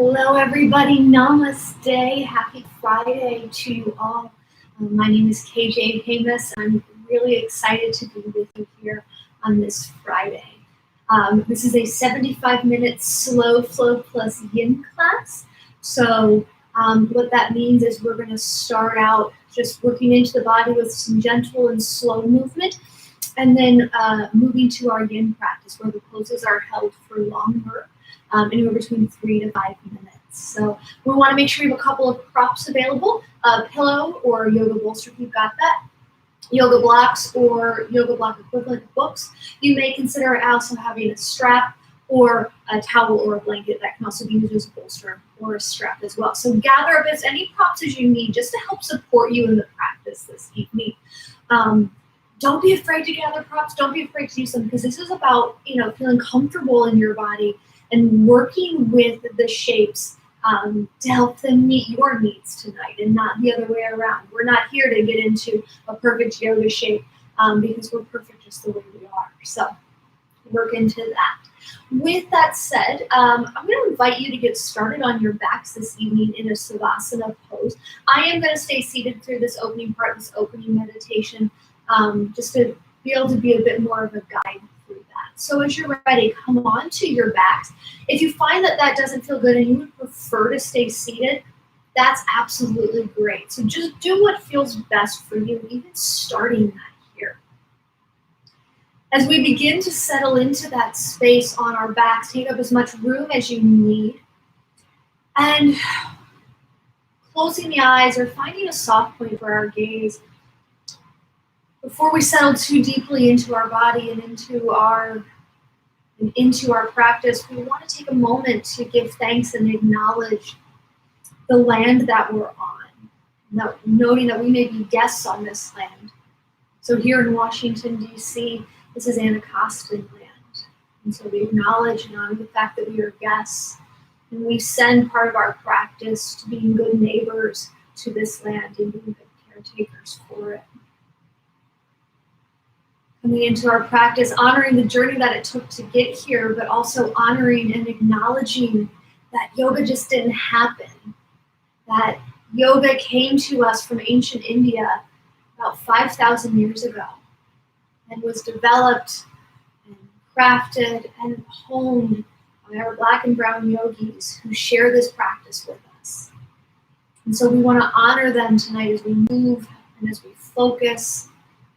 Hello, everybody. Namaste. Happy Friday to you all. My name is KJ Hamus. I'm really excited to be with you here on this Friday. This is a 75-minute slow flow plus yin class. So what that means is we're going to start out just working into the body with some gentle and slow movement, and then moving to our yin practice where the poses are held for longer. Anywhere between 3 to 5 minutes. So we want to make sure you have a couple of props available, a pillow or yoga bolster if you've got that, yoga blocks or yoga block equivalent books. You may consider also having a strap or a towel or a blanket that can also be used as a bolster or a strap as well. So gather up as many props as you need just to help support you in the practice this evening. Don't be afraid to gather props. Don't be afraid to use them, because this is about feeling comfortable in your body and working with the shapes to help them meet your needs tonight and not the other way around. We're not here to get into a perfect yoga shape because we're perfect just the way we are. So work into that. With that said, I'm going to invite you to get started on your backs this evening in a Savasana pose. I am going to stay seated through this opening part, this opening meditation, just to be able to be a bit more of a guide through that. So as you're ready, come on to your backs. If you find that that doesn't feel good and you would prefer to stay seated, that's absolutely great. So just do what feels best for you, even starting that here. As we begin to settle into that space on our backs, take up as much room as you need. And closing the eyes or finding a soft point for our gaze. Before we settle too deeply into our body and into our practice, we want to take a moment to give thanks and acknowledge the land that we're on, noting that we may be guests on this land. So here in Washington, D.C., this is Anacostan land. And so we acknowledge and honor the fact that we are guests, and we send part of our practice to being good neighbors to this land and being good caretakers for it. Coming into our practice, honoring the journey that it took to get here, but also honoring and acknowledging that yoga just didn't happen. That yoga came to us from ancient India about 5,000 years ago and was developed and crafted and honed by our Black and brown yogis who share this practice with us. And so we want to honor them tonight as we move and as we focus,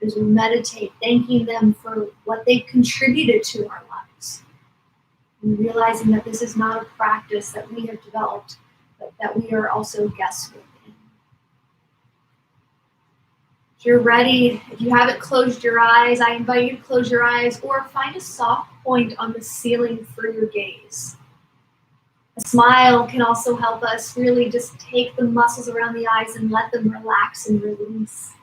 as we meditate, thanking them for what they contributed to our lives. And realizing that this is not a practice that we have developed, but that we are also guests within. If you're ready, if you haven't closed your eyes, I invite you to close your eyes or find a soft point on the ceiling for your gaze. A smile can also help us really just take the muscles around the eyes and let them relax and release.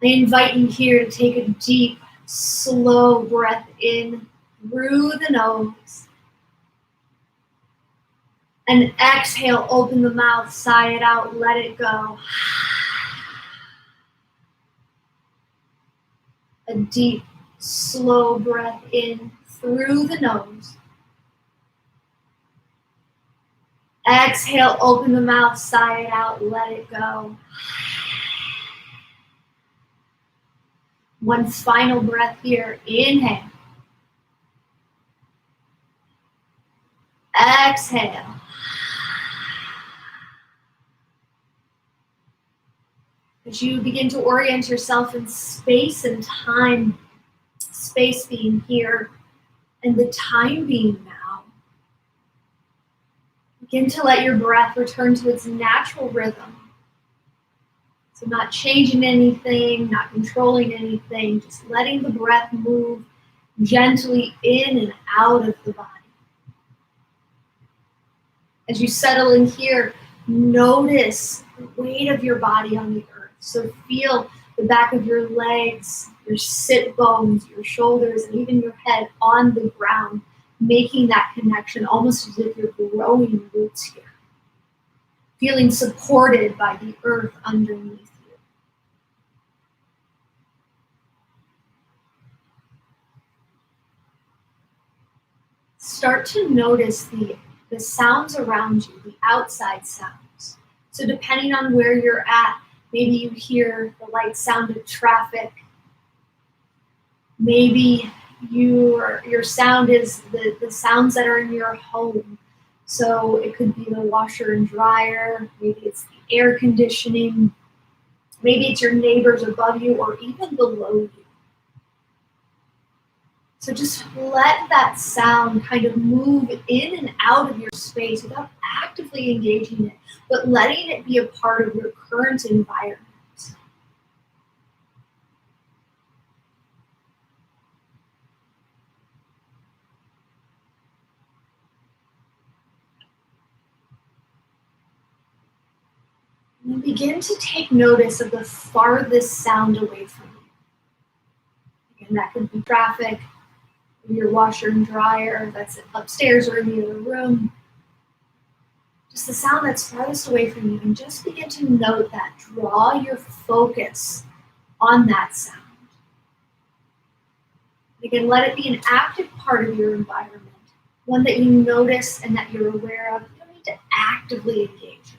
I invite you here to take a deep, slow breath in through the nose. And exhale, open the mouth, sigh it out, let it go. A deep, slow breath in through the nose. Exhale, open the mouth, sigh it out, let it go. One final breath here. Inhale. Exhale. As you begin to orient yourself in space and time, space being here and the time being now, begin to let your breath return to its natural rhythm. So not changing anything, not controlling anything, just letting the breath move gently in and out of the body. As you settle in here, notice the weight of your body on the earth. So feel the back of your legs, your sit bones, your shoulders, and even your head on the ground, making that connection almost as if you're growing roots here. Feeling supported by the earth underneath you. Start to notice the the sounds around you, the outside sounds. So depending on where you're at, maybe you hear the light sound of traffic. Maybe your sound is the sounds that are in your home. So it could be the washer and dryer, maybe it's the air conditioning, maybe it's your neighbors above you or even below you. So just let that sound kind of move in and out of your space without actively engaging it, but letting it be a part of your current environment. And begin to take notice of the farthest sound away from you. Again, that could be traffic, your washer and dryer, that's upstairs or in the other room. Just the sound that's farthest away from you, and just begin to note that. Draw your focus on that sound. Again, let it be an active part of your environment, one that you notice and that you're aware of. You don't need to actively engage in.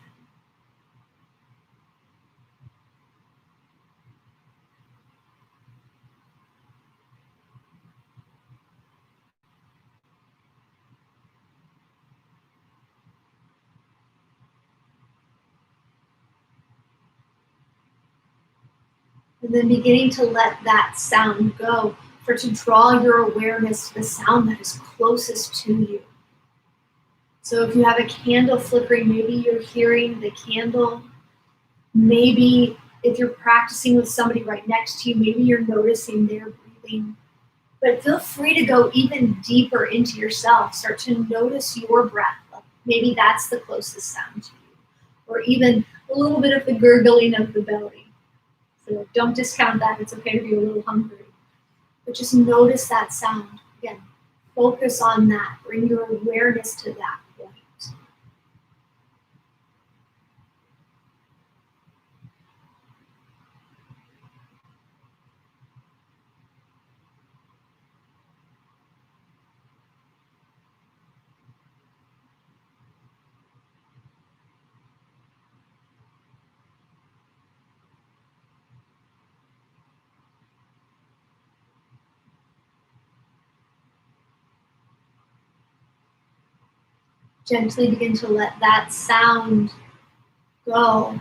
And then beginning to let that sound go, for to draw your awareness to the sound that is closest to you. So if you have a candle flickering, maybe you're hearing the candle. Maybe if you're practicing with somebody right next to you, maybe you're noticing their breathing. But feel free to go even deeper into yourself. Start to notice your breath. Maybe that's the closest sound to you. Or even a little bit of the gurgling of the belly. So don't discount that. It's okay to be a little hungry. But just notice that sound. Again, focus on that. Bring your awareness to that point. Gently begin to let that sound go.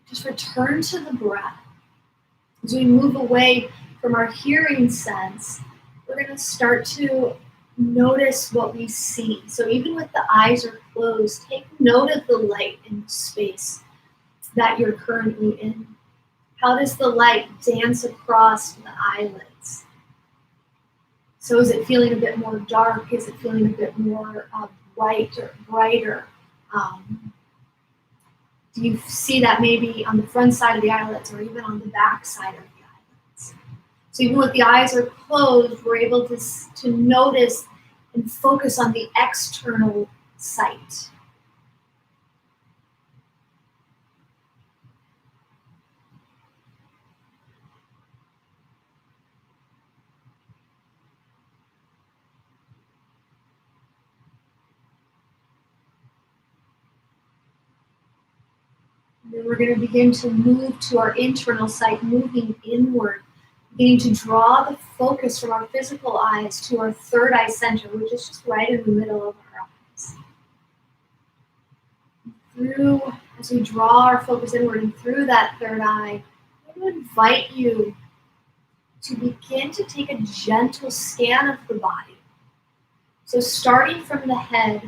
Just return to the breath. As we move away from our hearing sense, we're going to start to notice what we see. So even with the eyes are closed, take note of the light in the space that you're currently in. How does the light dance across the eyelids? So is it feeling a bit more dark? Is it feeling a bit more bright or brighter? Do you see that maybe on the front side of the eyelids or even on the back side of the eyelids? So even with the eyes are closed, we're able to notice and focus on the external sight. And then we're going to begin to move to our internal sight, moving inward, beginning to draw the focus from our physical eyes to our third eye center, which is just right in the middle of our eyes. As we draw our focus inward and through that third eye, I would invite you to begin to take a gentle scan of the body. So starting from the head,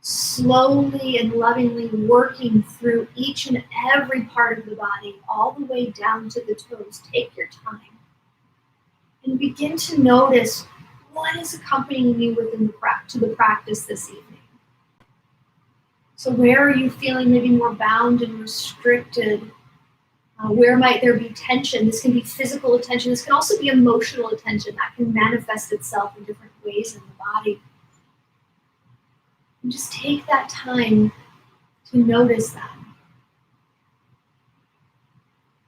slowly and lovingly working through each and every part of the body, all the way down to the toes. Take your time. And begin to notice what is accompanying you to the practice this evening. So where are you feeling maybe more bound and restricted? Where might there be tension? This can be physical tension. This can also be emotional tension that can manifest itself in different ways in the body. And just take that time to notice that.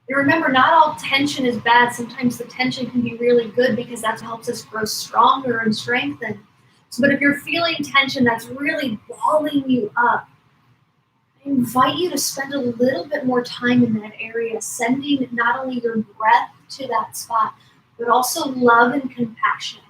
And remember, not all tension is bad. Sometimes the tension can be really good because that helps us grow stronger and strengthen. So, but if you're feeling tension that's really balling you up, I invite you to spend a little bit more time in that area, sending not only your breath to that spot, but also love and compassion.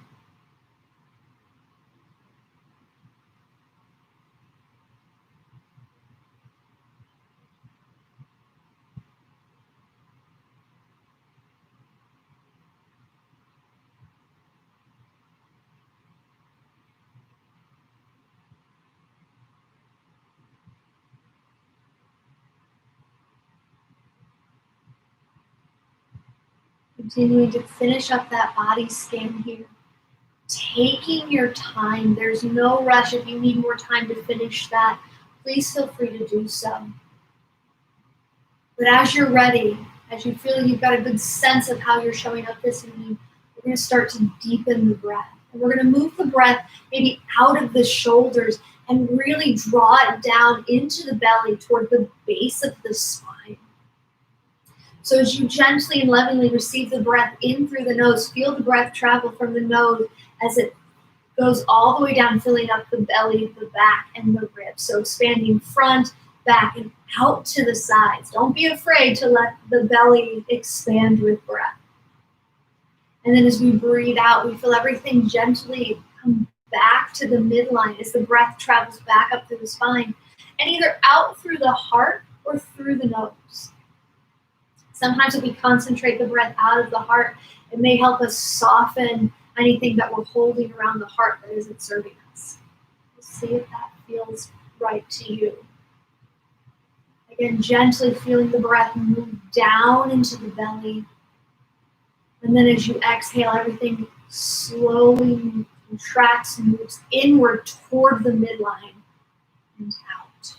Continuing to finish up that body scan here. Taking your time. There's no rush. If you need more time to finish that, please feel free to do so. But as you're ready, as you feel you've got a good sense of how you're showing up this evening, we're going to start to deepen the breath. And we're going to move the breath maybe out of the shoulders and really draw it down into the belly toward the base of the spine. So as you gently and lovingly receive the breath in through the nose, feel the breath travel from the nose as it goes all the way down, filling up the belly, the back, and the ribs. So expanding front, back, and out to the sides. Don't be afraid to let the belly expand with breath. And then as we breathe out, we feel everything gently come back to the midline as the breath travels back up through the spine, and either out through the heart or through the nose. Sometimes if we concentrate the breath out of the heart, it may help us soften anything that we're holding around the heart that isn't serving us. See if that feels right to you. Again, gently feeling the breath move down into the belly. And then as you exhale, everything slowly contracts and moves inward toward the midline and out.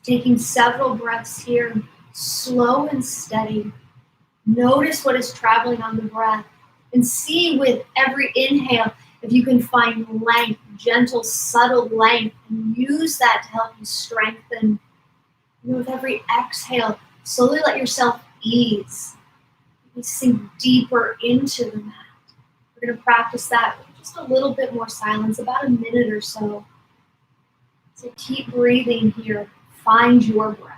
Taking several breaths here, slow and steady. Notice what is traveling on the breath and see with every inhale if you can find length, gentle, subtle length, and use that to help you strengthen. And with every exhale, slowly let yourself ease. You sink deeper into the mat. We're going to practice that with just a little bit more silence, about a minute or so. So keep breathing here. Find your breath.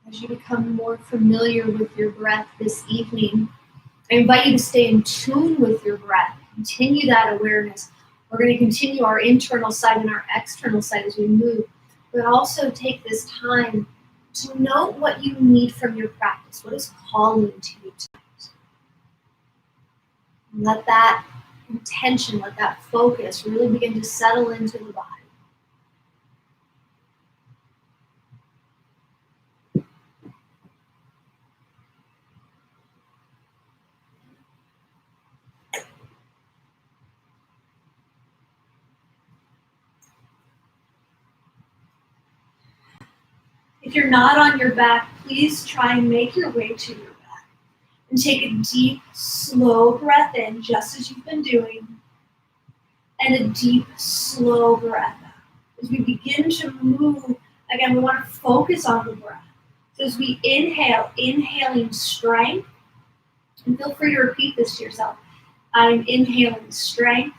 As you become more familiar with your breath this evening, I invite you to stay in tune with your breath. Continue that awareness. We're going to continue our internal side and our external side as we move, but also take this time to note what you need from your practice. What is calling to you tonight? And let that intention, let that focus really begin to settle into the body. If you're not on your back, please try and make your way to your back. And take a deep, slow breath in, just as you've been doing. And a deep, slow breath out. As we begin to move, again, we want to focus on the breath. So as we inhale, inhaling strength. And feel free to repeat this to yourself. I am inhaling strength.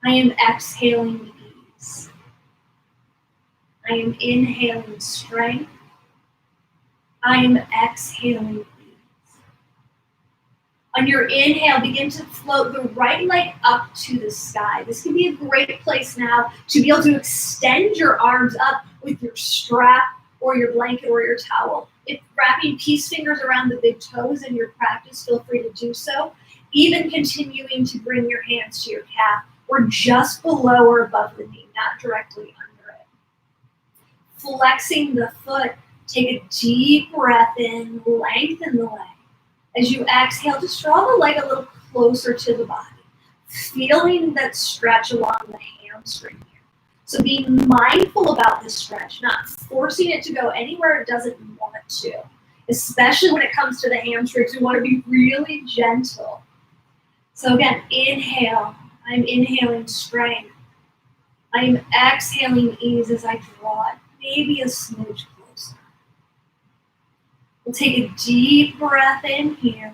I am exhaling ease. I am inhaling strength. I am exhaling ease. On your inhale, begin to float the right leg up to the sky. This can be a great place now to be able to extend your arms up with your strap or your blanket or your towel. If wrapping peace fingers around the big toes in your practice, feel free to do so. Even continuing to bring your hands to your calf or just below or above the knee, not directly under it. Flexing the foot Take a deep breath in, lengthen the leg. As you exhale, just draw the leg a little closer to the body, feeling that stretch along the hamstring here. So be mindful about this stretch, not forcing it to go anywhere it doesn't want to. Especially when it comes to the hamstrings, we want to be really gentle. So again, inhale. I'm inhaling strength. I'm exhaling ease as I draw it, maybe a smidge closer. We'll take a deep breath in here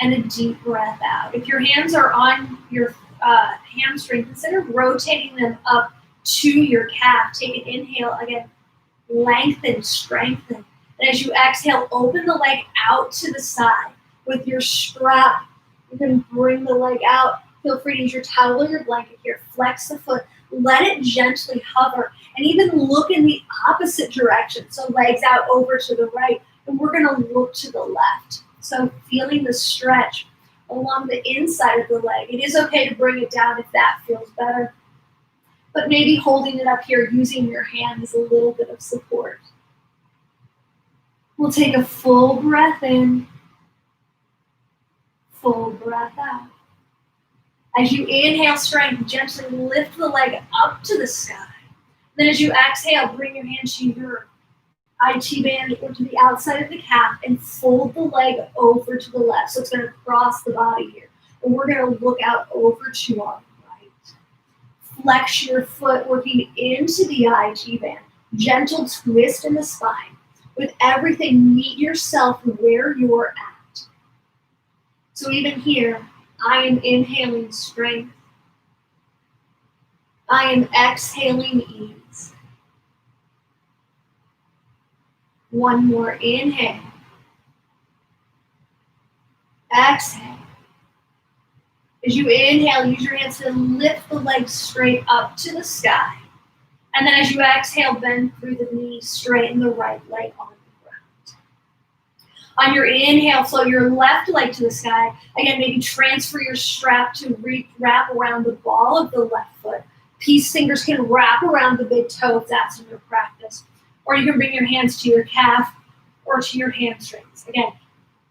and a deep breath out. If your hands are on your hamstring, consider rotating them up to your calf. Take an inhale, again, lengthen, strengthen. And as you exhale, open the leg out to the side. With your strap, you can bring the leg out. Feel free to use your towel or your blanket here. Flex the foot. Let it gently hover. And even look in the opposite direction. So legs out over to the right. And we're going to look to the left. So feeling the stretch along the inside of the leg. It is okay to bring it down if that feels better. But maybe holding it up here, using your hand as a little bit of support. We'll take a full breath in. Full breath out. As you inhale strength, gently lift the leg up to the sky. Then as you exhale, bring your hand to your IT band or to the outside of the calf and fold the leg over to the left. So it's going to cross the body here. And we're going to look out over to our right. Flex your foot, working into the IT band. Gentle twist in the spine. With everything, meet yourself where you're at. So even here, I am inhaling strength. I am exhaling ease. One more inhale. Exhale. As you inhale, use your hands to lift the legs straight up to the sky. And then as you exhale, bend through the knees, straighten the right leg on the ground. On your inhale, flow your left leg to the sky. Again, maybe transfer your strap to wrap around the ball of the left foot. Peace fingers can wrap around the big toe if that's in your practice. Or you can bring your hands to your calf or to your hamstrings. Again,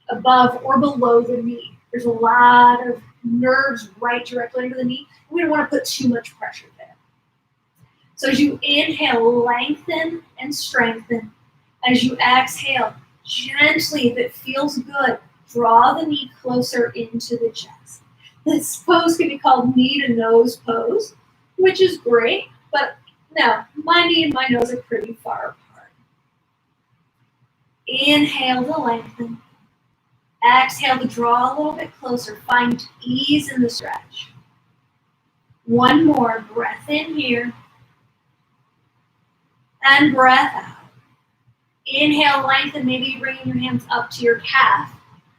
above or below the knee. There's a lot of nerves right directly under the knee. We don't want to put too much pressure there. So as you inhale, lengthen and strengthen. As you exhale, gently, if it feels good, draw the knee closer into the chest. This pose can be called knee to nose pose, which is great, but no, my knee and my nose are pretty far apart. Inhale to lengthen. Exhale to draw a little bit closer. Find ease in the stretch. One more breath in here. And breath out. Inhale, lengthen, maybe bringing your hands up to your calf.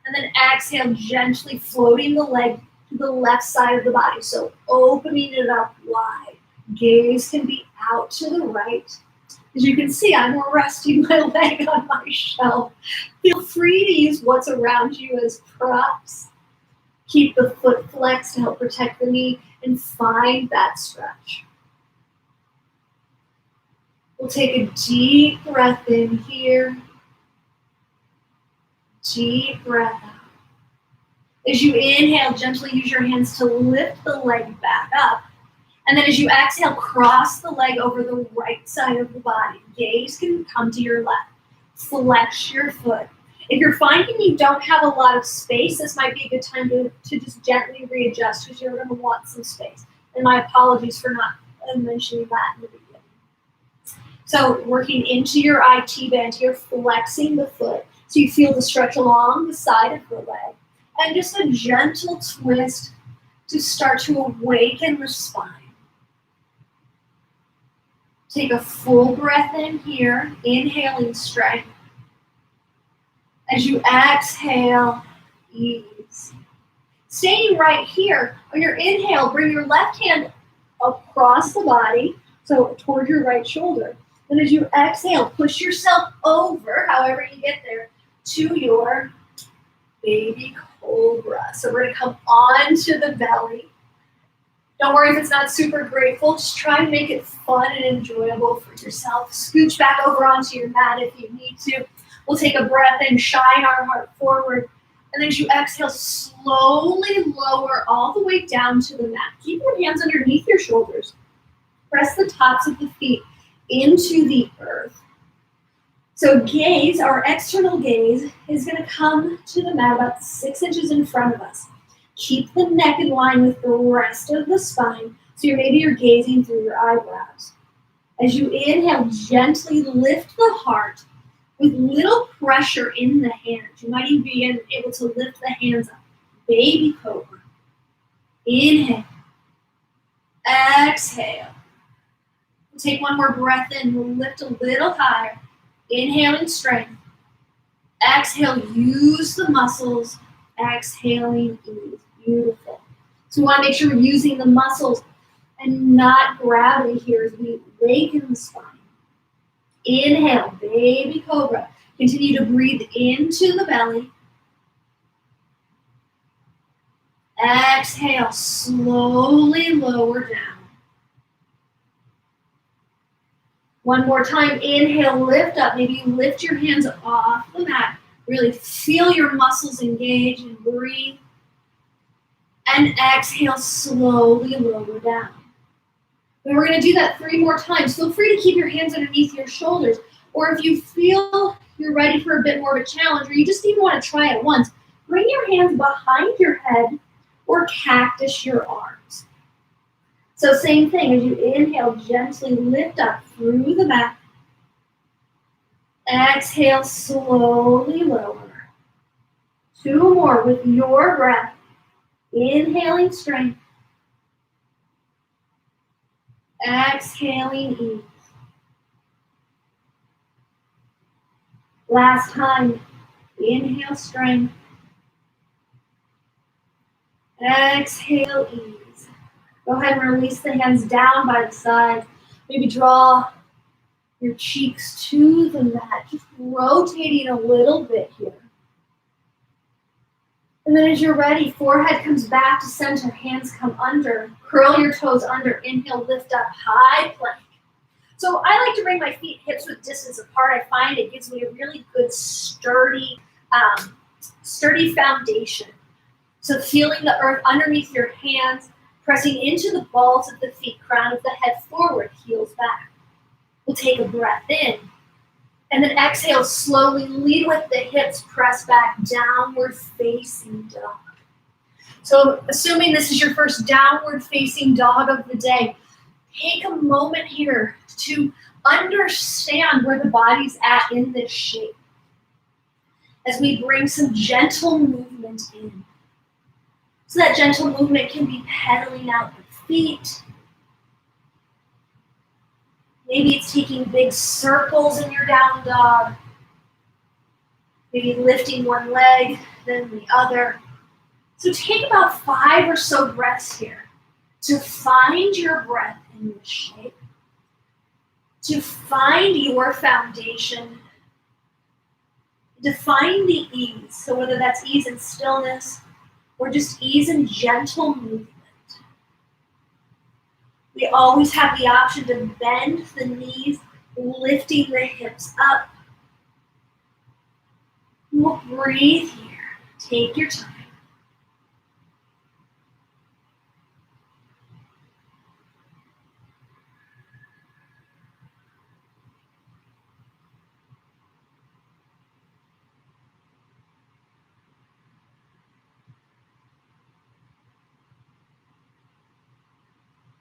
And then exhale, gently floating the leg to the left side of the body. So opening it up wide. Gaze can be out to the right. As you can see, I'm resting my leg on my shelf. Feel free to use what's around you as props. Keep the foot flexed to help protect the knee and find that stretch. We'll take a deep breath in here. Deep breath out. As you inhale, gently use your hands to lift the leg back up. And then as you exhale, cross the leg over the right side of the body. Gaze can come to your left. Flex your foot. If you're finding you don't have a lot of space, this might be a good time to just gently readjust because you're going to want some space. And my apologies for not mentioning that in the beginning. So working into your IT band here, flexing the foot so you feel the stretch along the side of the leg. And just a gentle twist to start to awaken the spine. Take a full breath in here, inhaling strength. As you exhale, ease. Staying right here, on your inhale, bring your left hand across the body, so toward your right shoulder. And as you exhale, push yourself over, however you get there, to your baby cobra. So we're going to come onto the belly. Don't worry if it's not super grateful. Just try and make it fun and enjoyable for yourself. Scooch back over onto your mat if you need to. We'll take a breath in, shine our heart forward. And then as you exhale, slowly lower all the way down to the mat. Keep your hands underneath your shoulders. Press the tops of the feet into the earth. So gaze, our external gaze, is going to come to the mat about 6 inches in front of us. Keep the neck in line with the rest of the spine. So maybe you're gazing through your eyebrows. As you inhale, gently lift the heart with little pressure in the hands. You might even be able to lift the hands up. Baby cobra. Inhale. Exhale. Take one more breath in. We'll lift a little higher. Inhaling strength. Exhale, use the muscles. Exhaling, ease. Beautiful. So we want to make sure we're using the muscles and not gravity here as we awaken the spine. Inhale, baby cobra. Continue to breathe into the belly. Exhale, slowly lower down. One more time, inhale, lift up. Maybe you lift your hands off the mat. Really feel your muscles engage and breathe. And exhale, slowly lower down. And we're going to do that 3 more times. Feel free to keep your hands underneath your shoulders. Or if you feel you're ready for a bit more of a challenge, or you just even want to try it once, bring your hands behind your head or cactus your arms. So same thing, as you inhale, gently lift up through the mat. Exhale, slowly lower. 2 more with your breath. Inhaling strength. Exhaling ease. Last time. Inhale strength. Exhale ease. Go ahead and release the hands down by the sides. Maybe draw your cheeks to the mat. Just rotating a little bit here. And then as you're ready, forehead comes back to center, hands come under. Curl your toes under, inhale, lift up, high plank. So I like to bring my feet hips width distance apart. I find it gives me a really good sturdy foundation. So feeling the earth underneath your hands, pressing into the balls of the feet, crown of the head forward, heels back. We'll take a breath in. And then exhale, slowly lead with the hips, press back, downward facing dog. So assuming this is your first downward facing dog of the day, take a moment here to understand where the body's at in this shape. As we bring some gentle movement in. So that gentle movement can be pedaling out the feet. Maybe it's taking big circles in your down dog. Maybe lifting one leg, then the other. So take about 5 or so breaths here to find your breath in this shape, to find your foundation, to find the ease. So whether that's ease and stillness or just ease and gentle movement. We always have the option to bend the knees, lifting the hips up. We'll breathe here. Take your time.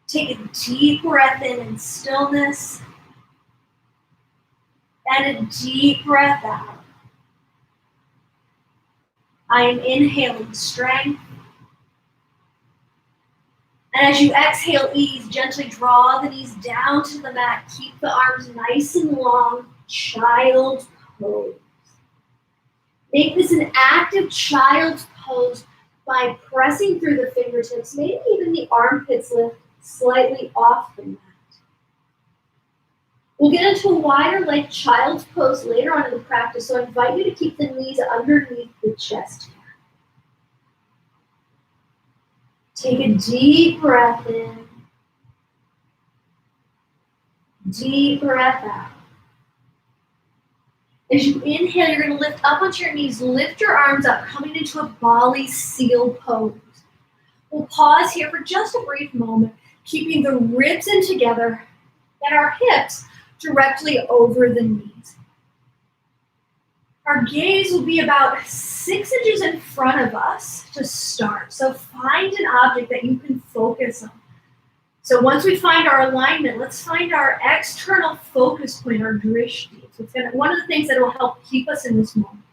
Take a deep breath in stillness, and a deep breath out. I am inhaling strength. And as you exhale ease, gently draw the knees down to the mat. Keep the arms nice and long, child's pose. Make this an active child's pose by pressing through the fingertips, maybe even the armpits lift slightly off the mat. We'll get into a wider leg child's pose later on in the practice, so I invite you to keep the knees underneath the chest here. Take a deep breath in. Deep breath out. As you inhale, you're going to lift up onto your knees. Lift your arms up, coming into a Bali seal pose. We'll pause here for just a brief moment, keeping the ribs in together and our hips directly over the knees. Our gaze will be about 6 inches in front of us to start. So find an object that you can focus on. So once we find our alignment, let's find our external focus point, our drishti. So it's one of the things that will help keep us in this moment.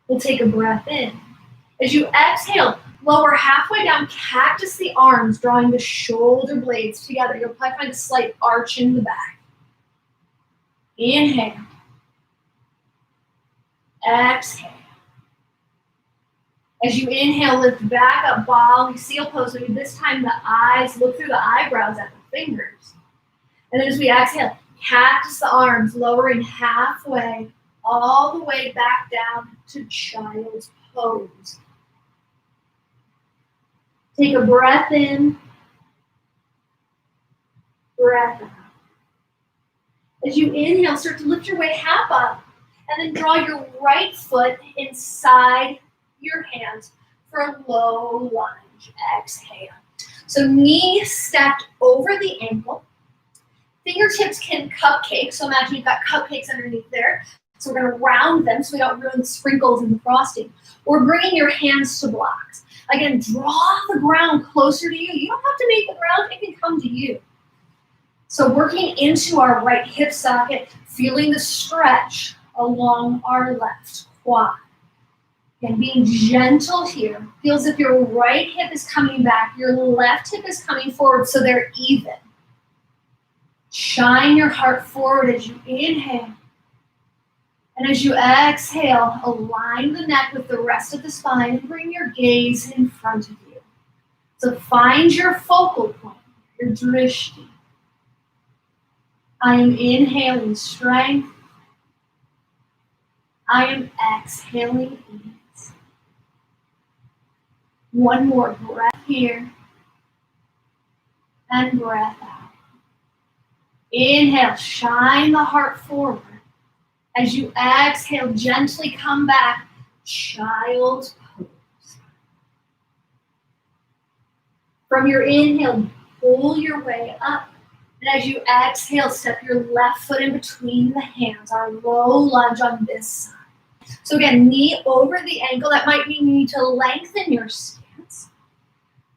We'll take a breath in. As you exhale, lower halfway down, cactus the arms, drawing the shoulder blades together. You'll probably find a slight arch in the back. Inhale. Exhale. As you inhale, lift back up, Bali seal pose. Maybe this time the eyes, look through the eyebrows at the fingers. And then as we exhale, cactus the arms, lowering halfway, all the way back down to child's pose. Take a breath in, breath out. As you inhale, start to lift your way half up, and then draw your right foot inside your hands for a low lunge. Exhale. So knee stacked over the ankle. Fingertips can cupcake. So imagine you've got cupcakes underneath there. So we're going to round them so we don't ruin the sprinkles and the frosting. We're bringing your hands to blocks. Again, draw the ground closer to you. You don't have to make the ground. It can come to you. So working into our right hip socket, feeling the stretch along our left quad. And being gentle here. Feels if your right hip is coming back, your left hip is coming forward so they're even. Shine your heart forward as you inhale. And as you exhale, align the neck with the rest of the spine and bring your gaze in front of you. So find your focal point, your drishti. I am inhaling strength. I am exhaling ease. One more breath here. And breath out. Inhale, shine the heart forward. As you exhale, gently come back, child's pose. From your inhale, pull your way up. And as you exhale, step your left foot in between the hands, our low lunge on this side. So again, knee over the ankle. That might mean you need to lengthen your stance.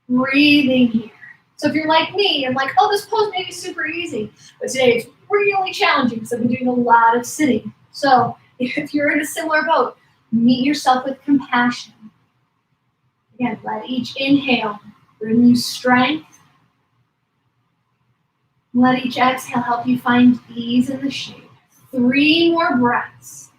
Breathing here. So if you're like me and like, oh, this pose may be super easy, but today it's really challenging because I've been doing a lot of sitting. So if you're in a similar boat, meet yourself with compassion. Again, let each inhale bring you strength. Let each exhale help you find ease in the shape. 3 more breaths.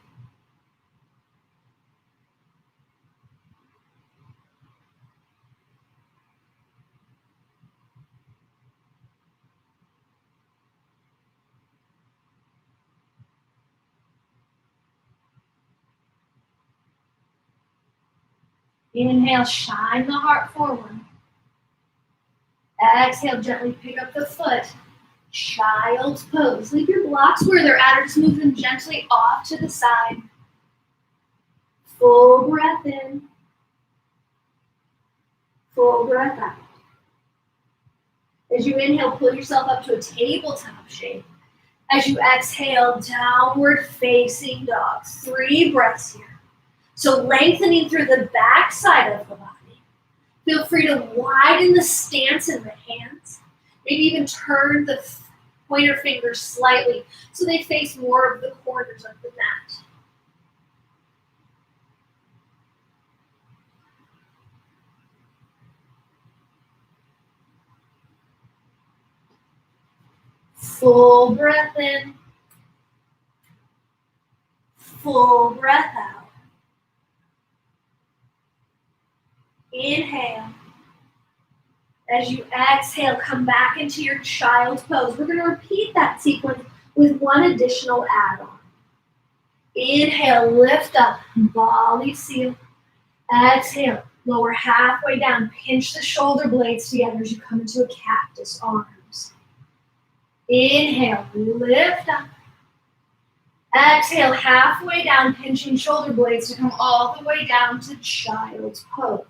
Inhale, shine the heart forward. Exhale, gently pick up the foot. Child's pose. Leave your blocks where they're at or just move them gently off to the side. Full breath in. Full breath out. As you inhale, pull yourself up to a tabletop shape. As you exhale, downward facing dog. 3 breaths here. So lengthening through the back side of the body. Feel free to widen the stance in the hands. Maybe even turn the pointer fingers slightly so they face more of the corners of the mat. Full breath in. Full breath out. Inhale. As you exhale, come back into your child's pose. We're going to repeat that sequence with one additional add-on. Inhale, lift up, Bali seal. Exhale, Lower halfway down, pinch the shoulder blades together as you come into a cactus arms. Inhale, lift up. Exhale, halfway down, pinching shoulder blades to come all the way down to child's pose.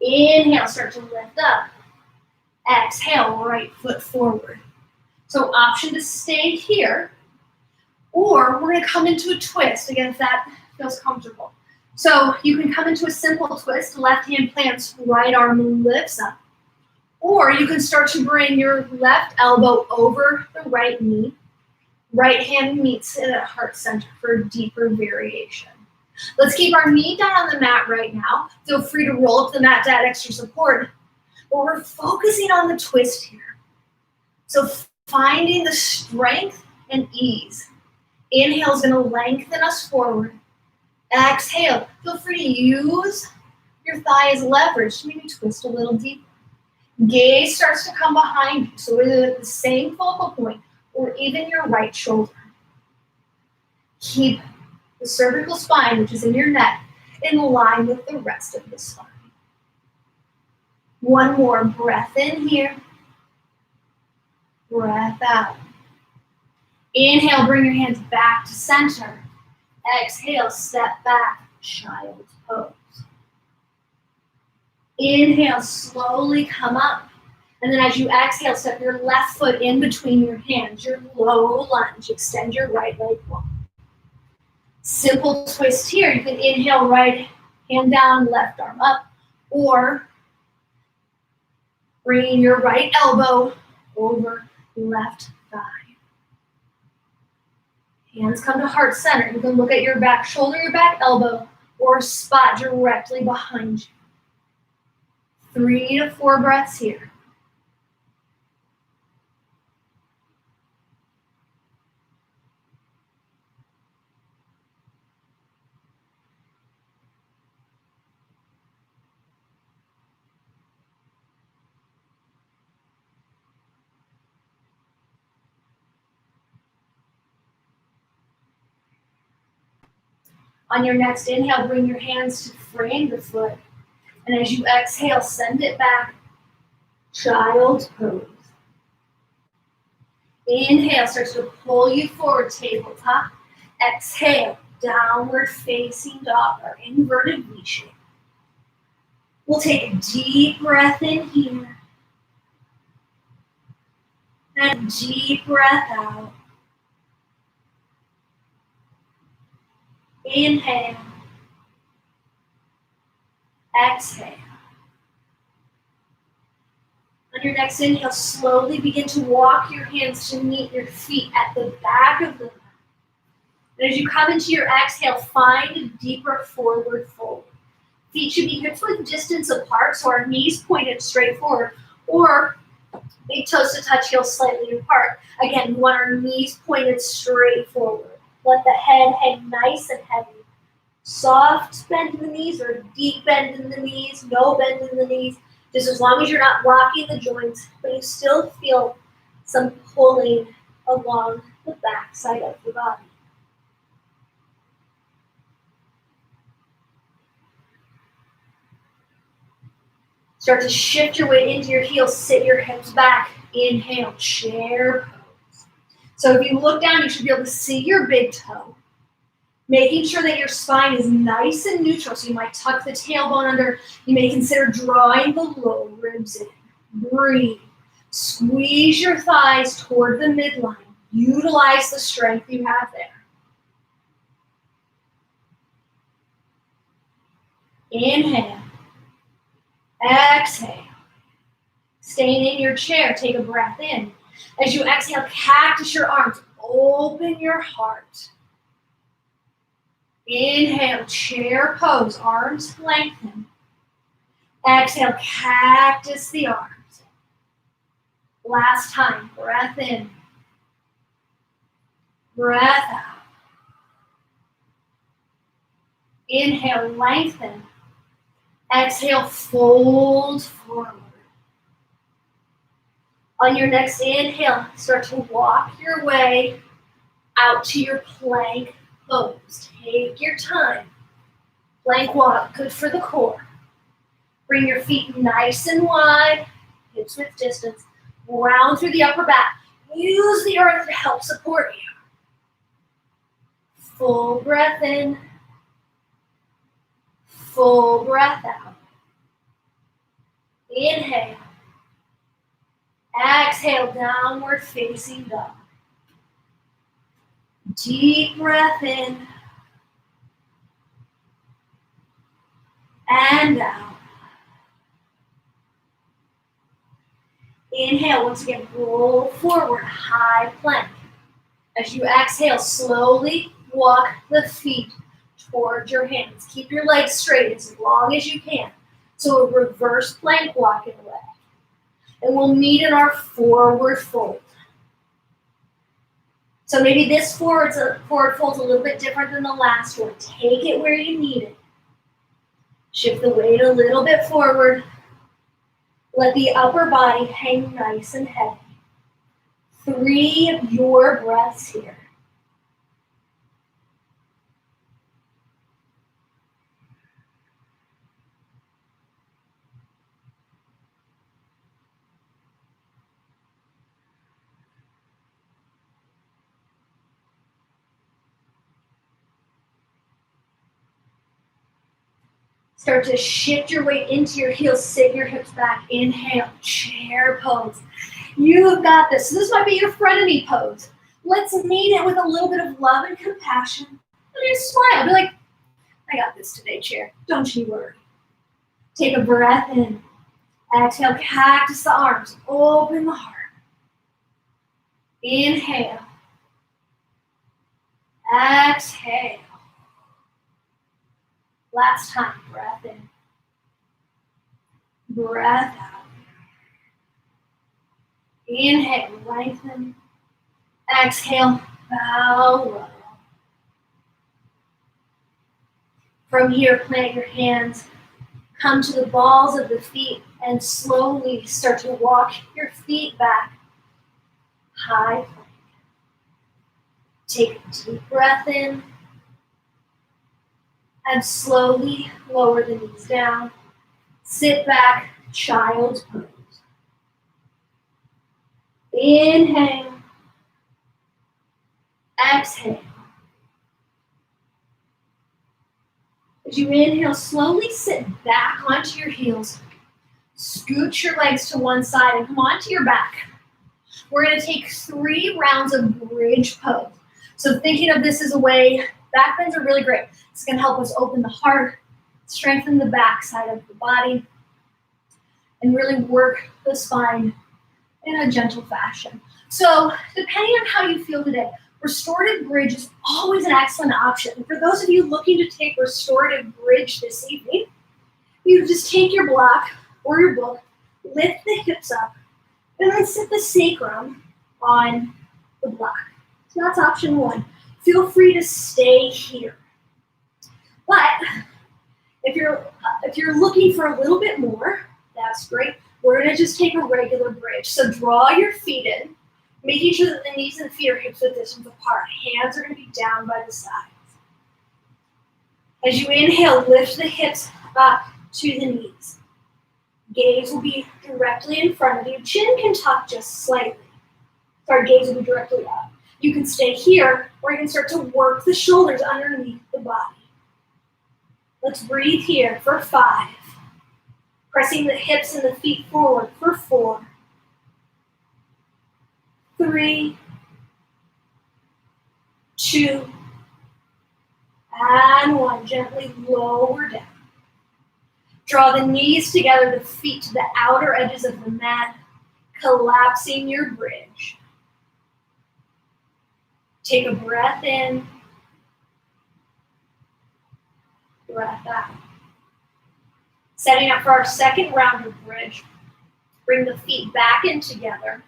Inhale, start to lift up. Exhale, right foot forward. So option to stay here, or we're gonna come into a twist, again, if that feels comfortable. So you can come into a simple twist, left hand plants, right arm lifts up. Or you can start to bring your left elbow over the right knee. Right hand meets it at heart center for a deeper variation. Let's keep our knee down on the mat right now. Feel free to roll up the mat to add extra support. But we're focusing on the twist here. So finding the strength and ease. Inhale is going to lengthen us forward. Exhale, feel free to use your thigh as leverage to maybe twist a little deeper. Gaze starts to come behind you, so whether at the same focal point or even your right shoulder. Keep the cervical spine, which is in your neck, in line with the rest of the spine. One more breath in here. Breath out. Inhale, bring your hands back to center. Exhale, step back, child's pose. Inhale, slowly come up. And then as you exhale, step your left foot in between your hands, your low lunge. Extend your right leg long. Simple twist here. You can inhale, right hand down, left arm up, or bringing your right elbow over left thigh. Hands come to heart center. You can look at your back shoulder, your back elbow, or a spot directly behind you. 3 to 4 breaths here. On your next inhale, bring your hands to frame the foot. And as you exhale, send it back. Child's pose. Inhale starts to pull you forward, tabletop. Exhale, downward facing dog or inverted V shape. We'll take a deep breath in here. And a deep breath out. Inhale. Exhale. On your next inhale, slowly begin to walk your hands to meet your feet at the back of the mat. And as you come into your exhale, find a deeper forward fold. Feet should be hip-width distance apart, so our knees pointed straight forward, or big toes to touch heels slightly apart. Again, we want our knees pointed straight forward. Let the head hang nice and heavy. Soft bend in the knees or deep bend in the knees, no bend in the knees. Just as long as you're not blocking the joints, but you still feel some pulling along the back side of the body. Start to shift your weight into your heels, sit your hips back. Inhale, chair pose. So if you look down, you should be able to see your big toe. Making sure that your spine is nice and neutral. So you might tuck the tailbone under. You may consider drawing the low ribs in. Breathe. Squeeze your thighs toward the midline. Utilize the strength you have there. Inhale. Exhale. Staying in your chair, take a breath in. As you exhale, cactus your arms. Open your heart. Inhale, chair pose, arms lengthen. Exhale, cactus the arms. Last time, breath in. Breath out. Inhale, lengthen. Exhale, fold forward. On your next inhale, start to walk your way out to your plank pose. Take your time. Plank walk, good for the core. Bring your feet nice and wide, hips width distance. Round through the upper back. Use the earth to help support you. Full breath in. Full breath out. Inhale. Exhale, downward facing dog. Deep breath in. And out. Inhale, once again, roll forward, high plank. As you exhale, slowly walk the feet towards your hands. Keep your legs straight as long as you can. So a reverse plank walk in a way. And we'll meet in our forward fold. So maybe this forward fold's a little bit different than the last one. Take it where you need it. Shift the weight a little bit forward. Let the upper body hang nice and heavy. 3 of your breaths here. Start to shift your weight into your heels, sit your hips back, inhale, chair pose. You've got this. So this might be your frenemy pose. Let's meet it with a little bit of love and compassion. And just smile, be like, I got this today, chair. Don't you worry. Take a breath in. Exhale, cactus the arms, open the heart. Inhale. Exhale. Last time, breath in. Breath out. Inhale, lengthen. Exhale, bow low. From here, plant your hands. Come to the balls of the feet and slowly start to walk your feet back. High plank. Take a deep breath in. And slowly lower the knees down. Sit back, child's pose. Inhale. Exhale. As you inhale, slowly sit back onto your heels. Scoot your legs to one side and come onto your back. We're going to take 3 rounds of bridge pose. So thinking of this as a way, back bends are really great. It's going to help us open the heart, strengthen the back side of the body, and really work the spine in a gentle fashion. So depending on how you feel today, restorative bridge is always an excellent option. For those of you looking to take restorative bridge this evening, you just take your block or your book, lift the hips up, and then sit the sacrum on the block. So that's option 1. Feel free to stay here. But if you're looking for a little bit more, that's great. We're going to just take a regular bridge. So draw your feet in, making sure that the knees and the feet are hips width distance apart. Hands are going to be down by the sides. As you inhale, lift the hips up to the knees. Gaze will be directly in front of you. Chin can tuck just slightly. Sorry, gaze will be directly up. You can stay here, or you can start to work the shoulders underneath the body. Let's breathe here for 5. Pressing the hips and the feet forward for 4. 3. 2. And 1. Gently lower down. Draw the knees together, the feet to the outer edges of the mat, collapsing your bridge. Take a breath in. Breath out. Setting up for our second round of bridge. Bring the feet back in together.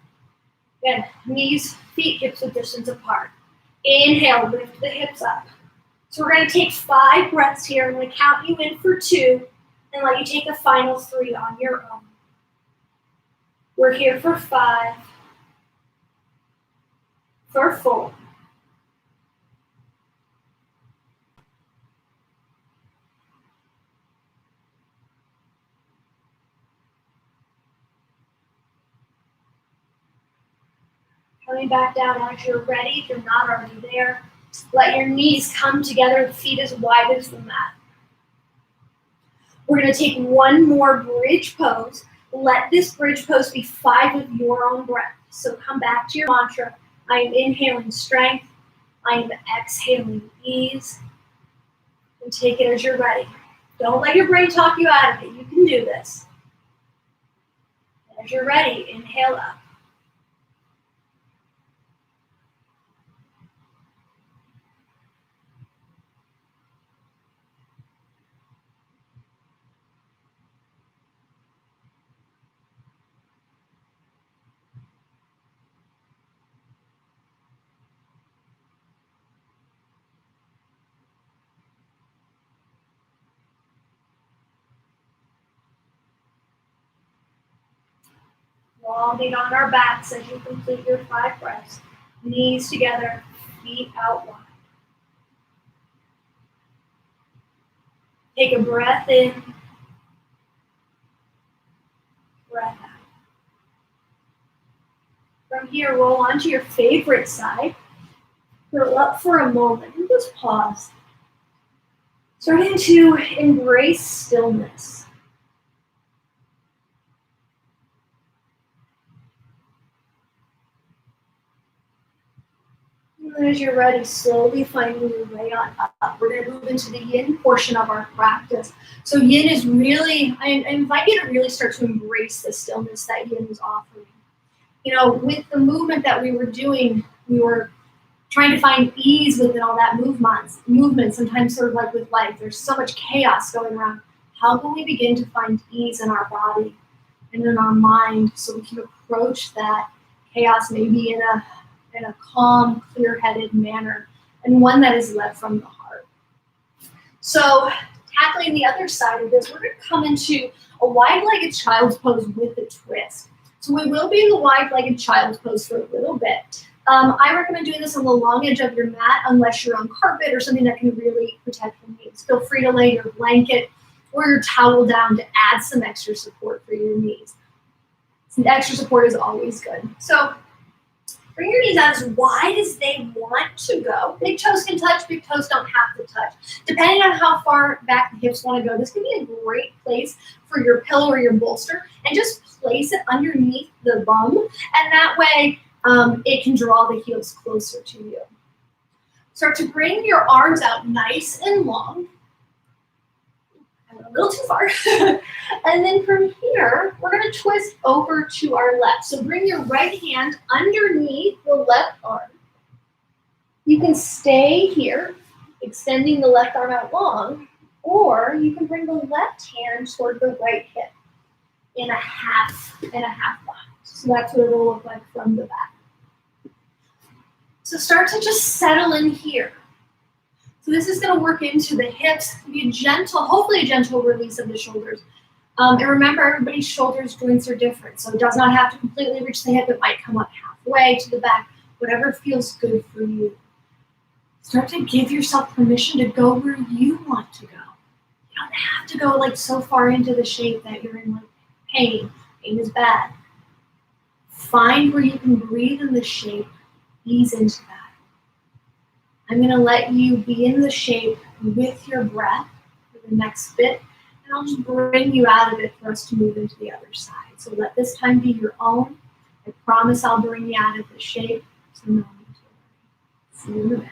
Again, knees, feet, hips width distance apart. Inhale, lift the hips up. So we're going to take 5 breaths here. I'm going to count you in for 2 and let you take the final 3 on your own. We're here for 5, for 4, Coming back down as you're ready, if you're not already there. Let your knees come together, the feet as wide as the mat. We're going to take one more bridge pose. Let this bridge pose be 5 of your own breath. So come back to your mantra. I am inhaling strength. I am exhaling ease. And take it as you're ready. Don't let your brain talk you out of it. You can do this. As you're ready, inhale up. Longing on our backs as you complete your 5 breaths. Knees together, feet out wide. Take a breath in, breath out. From here, roll onto your favorite side. Curl up for a moment and just pause. Starting to embrace stillness. And as you're ready, slowly finding your way on up. We're going to move into the yin portion of our practice. So yin is really, I invite you to really start to embrace the stillness that yin is offering. You know, with the movement that we were doing, we were trying to find ease within all that movement, sometimes sort of like with life, there's so much chaos going around. How can we begin to find ease in our body and in our mind so we can approach that chaos maybe in a calm, clear-headed manner, and one that is led from the heart. So tackling the other side of this, we're going to come into a wide-legged child's pose with a twist. So we will be in the wide-legged child's pose for a little bit. I recommend doing this on the long edge of your mat unless you're on carpet or something that can really protect your knees. Feel free to lay your blanket or your towel down to add some extra support for your knees. Some extra support is always good. So bring your knees out as wide as they want to go. Big toes can touch, big toes don't have to touch. Depending on how far back the hips want to go, this can be a great place for your pillow or your bolster, and just place it underneath the bum, and that way it can draw the heels closer to you. Start to bring your arms out nice and long. I went a little too far. And then from here, we're going to twist over to our left. So bring your right hand underneath the left arm. You can stay here, extending the left arm out long, or you can bring the left hand toward the right hip in a half bind. So that's what it'll look like from the back. So start to just settle in here. So this is going to work into the hips, be a gentle, hopefully a gentle release of the shoulders. And remember, everybody's shoulders joints are different, so it does not have to completely reach the hip. It might come up halfway to the back, whatever feels good for you. Start to give yourself permission to go where you want to go. You don't have to go like so far into the shape that you're in like pain. Pain is bad. Find where you can breathe in the shape, ease into that. I'm going to let you be in the shape with your breath for the next bit, and I'll just bring you out of it for us to move into the other side. So let this time be your own. I promise I'll bring you out of the shape, so no need to worry. See you in a bit.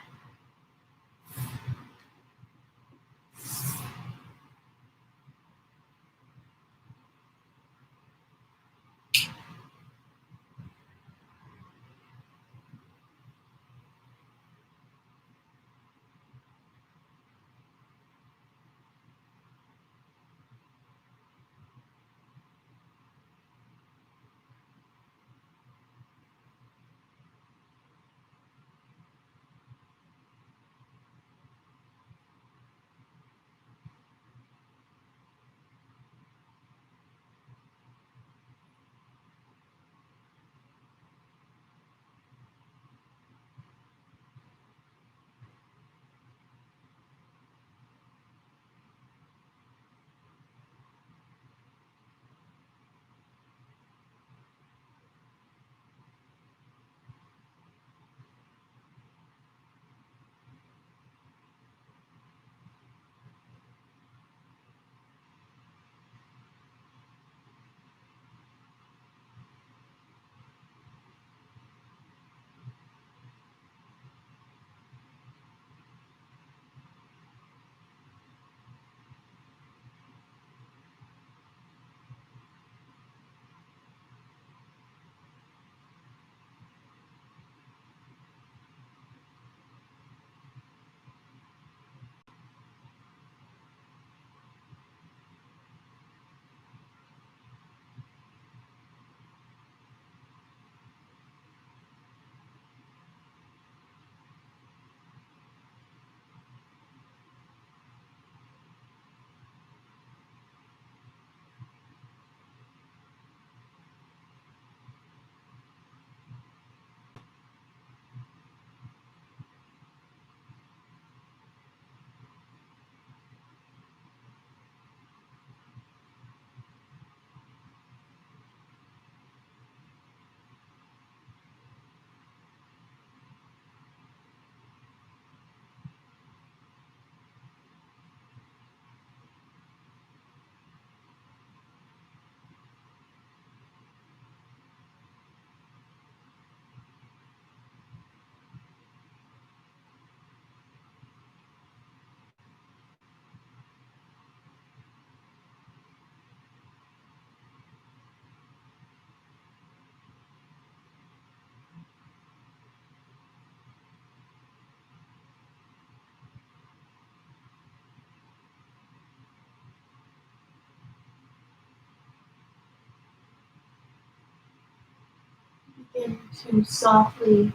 Begin to softly,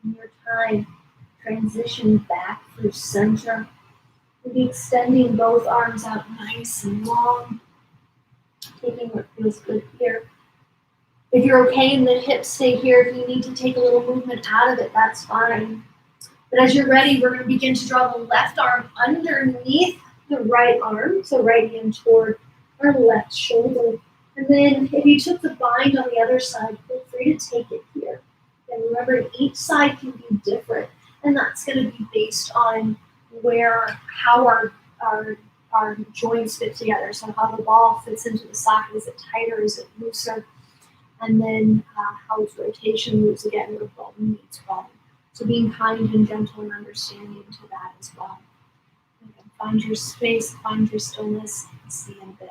in your time, transition back through center. Maybe extending both arms out nice and long, taking what feels good here. If you're okay and the hips stay here, if you need to take a little movement out of it, that's fine. But as you're ready, we're going to begin to draw the left arm underneath the right arm, so right hand toward our left shoulder. And then if you took the bind on the other side, feel free to take it here. And remember, each side can be different, and that's going to be based on how our joints fit together. So how the ball fits into the socket. Is it tighter? Is it looser? And then how its rotation moves again, where bone meets bone. So being kind and gentle and understanding to that as well. Again, find your space, find your stillness, and see in a bit.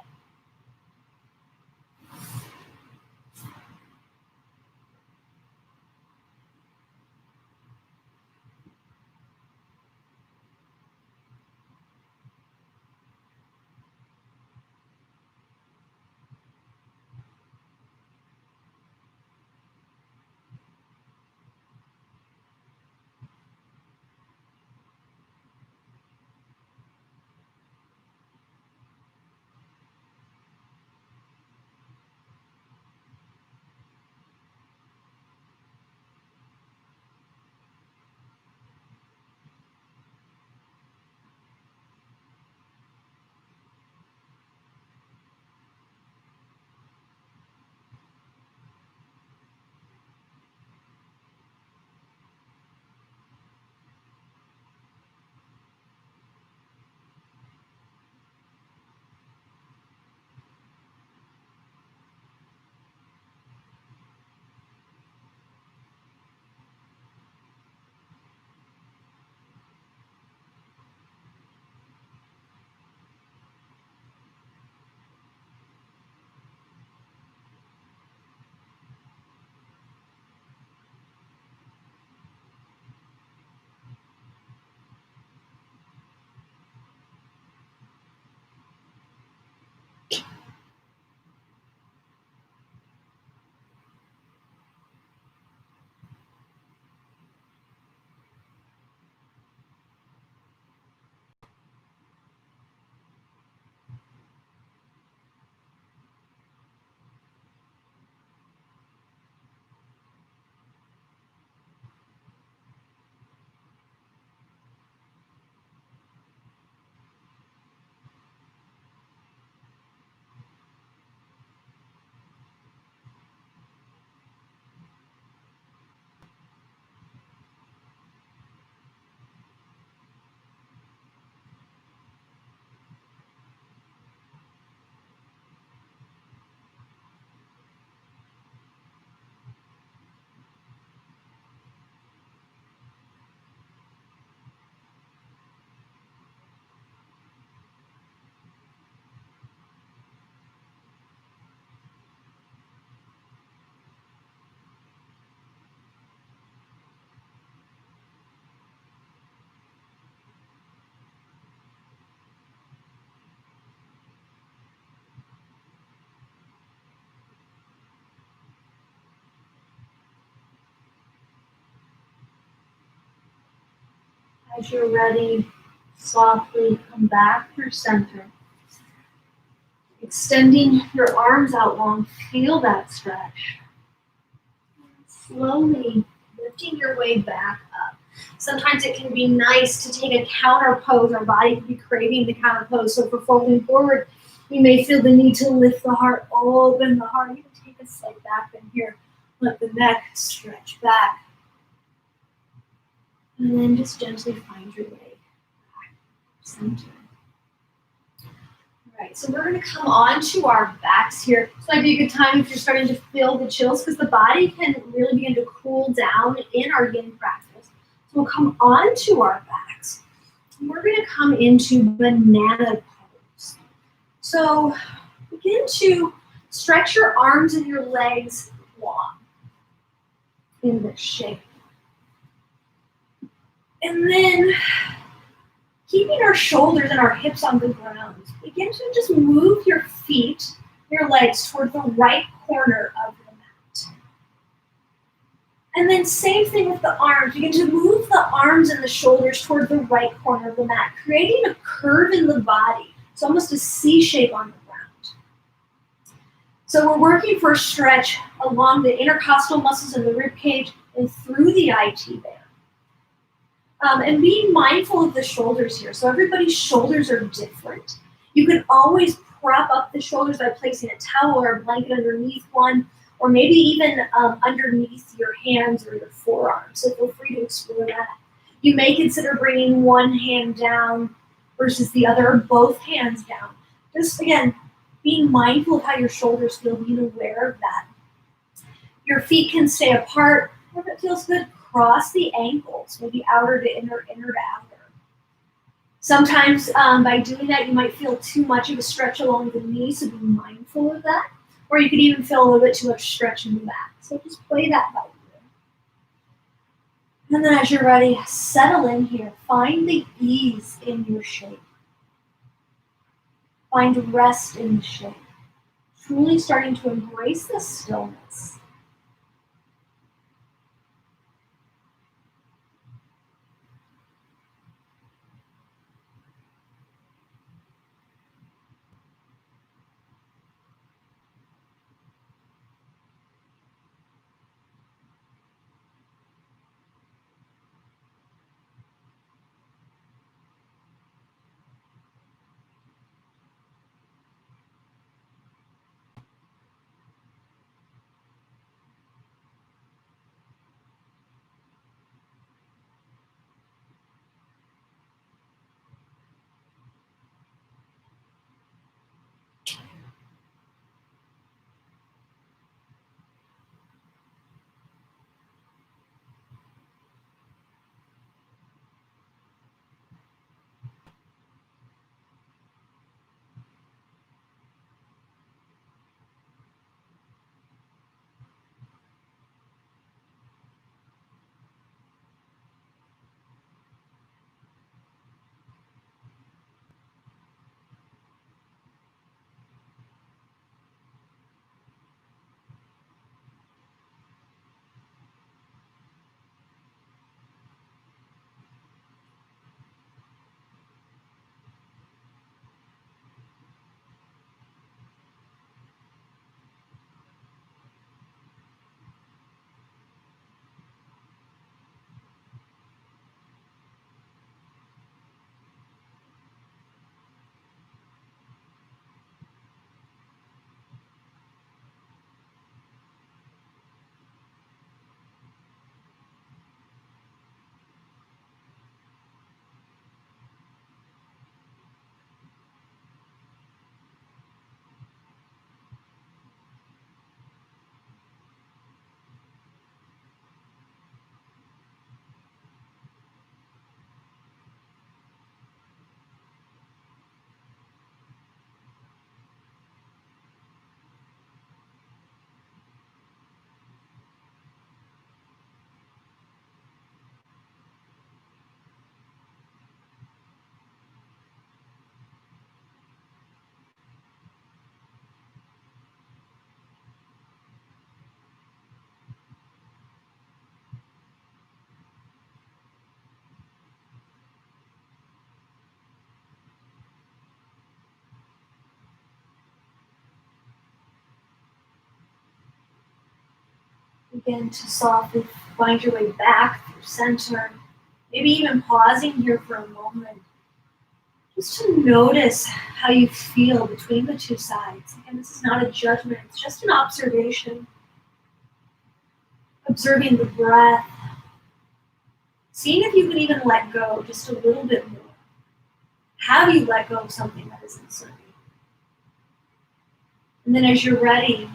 As you're ready, softly come back through center. Extending your arms out long, feel that stretch. Slowly lifting your way back up. Sometimes it can be nice to take a counter pose. Our body can be craving the counter pose. So for folding forward, you may feel the need to lift the heart, open the heart. You can take a step back in here. Let the neck stretch back. And then just gently find your way back center. All right, so we're going to come on to our backs here. This might be a good time if you're starting to feel the chills, because the body can really begin to cool down in our yin practice. So we'll come on to our backs. And we're going to come into banana pose. So begin to stretch your arms and your legs long in this shape. And then keeping our shoulders and our hips on the ground, begin to just move your feet, your legs toward the right corner of the mat. And then same thing with the arms. Begin to move the arms and the shoulders toward the right corner of the mat, creating a curve in the body. It's almost a C shape on the ground. So we're working for a stretch along the intercostal muscles in the rib cage and through the IT band. And being mindful of the shoulders here. So everybody's shoulders are different. You can always prop up the shoulders by placing a towel or a blanket underneath one, or maybe even underneath your hands or your forearms. So feel free to explore that. You may consider bringing one hand down versus the other, or both hands down. Just again, being mindful of how your shoulders feel, being aware of that. Your feet can stay apart. If it feels good, cross the ankles, maybe outer to inner, inner to outer. Sometimes by doing that, you might feel too much of a stretch along the knee, so be mindful of that. Or you could even feel a little bit too much stretch in the back. So just play that by ear. And then as you're ready, settle in here. Find the ease in your shape. Find rest in the shape. Truly starting to embrace the stillness. Begin to softly find your way back through center. Maybe even pausing here for a moment. Just to notice how you feel between the two sides. Again, this is not a judgment, it's just an observation. Observing the breath. Seeing if you can even let go just a little bit more. Have you let go of something that isn't serving? And then as you're ready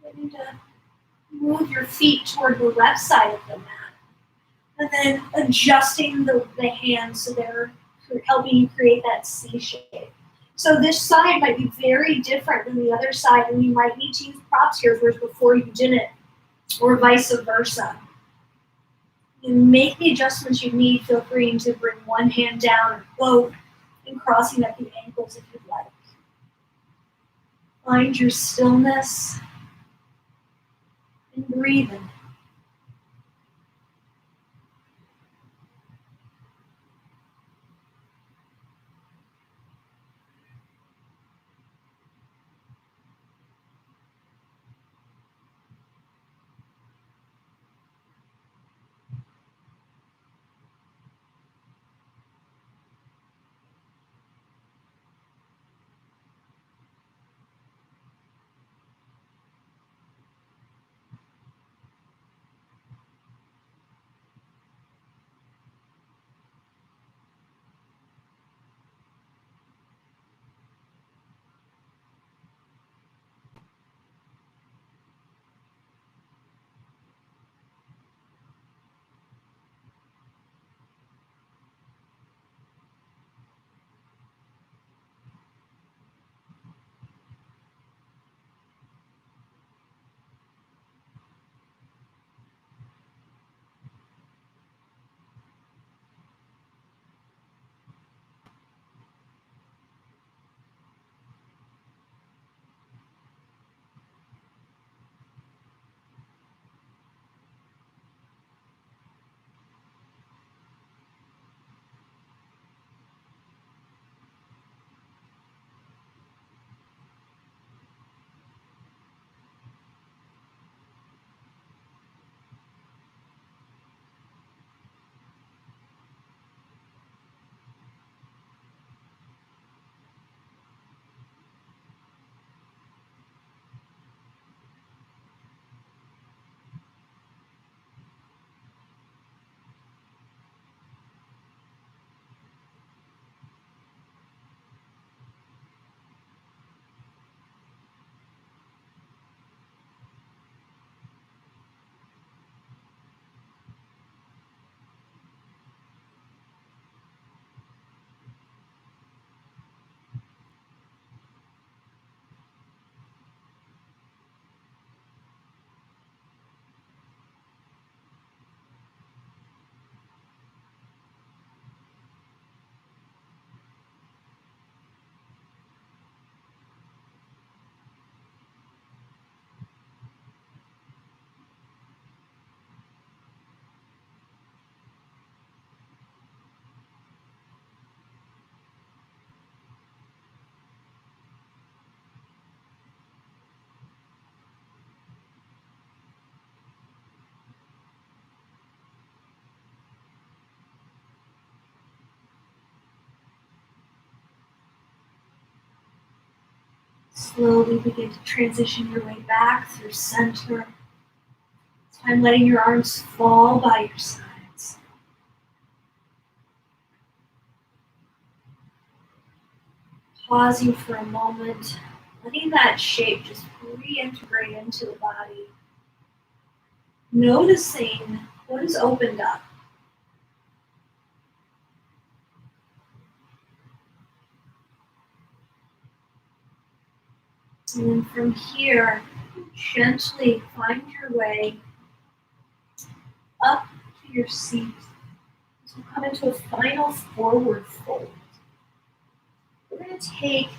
to move your feet toward the left side of the mat. And then adjusting the hands so they're helping you create that C shape. So this side might be very different than the other side, and you might need to use props here, whereas before you didn't, or vice versa. You make the adjustments you need. Feel free to bring one hand down or both, and crossing at the ankles if you'd like. Find your stillness and breathing. Slowly begin to transition your way back through center. This time letting your arms fall by your sides. Pausing for a moment, letting that shape just reintegrate into the body. Noticing what is opened up. And then from here, gently find your way up to your seat. So come into a final forward fold. We're going to take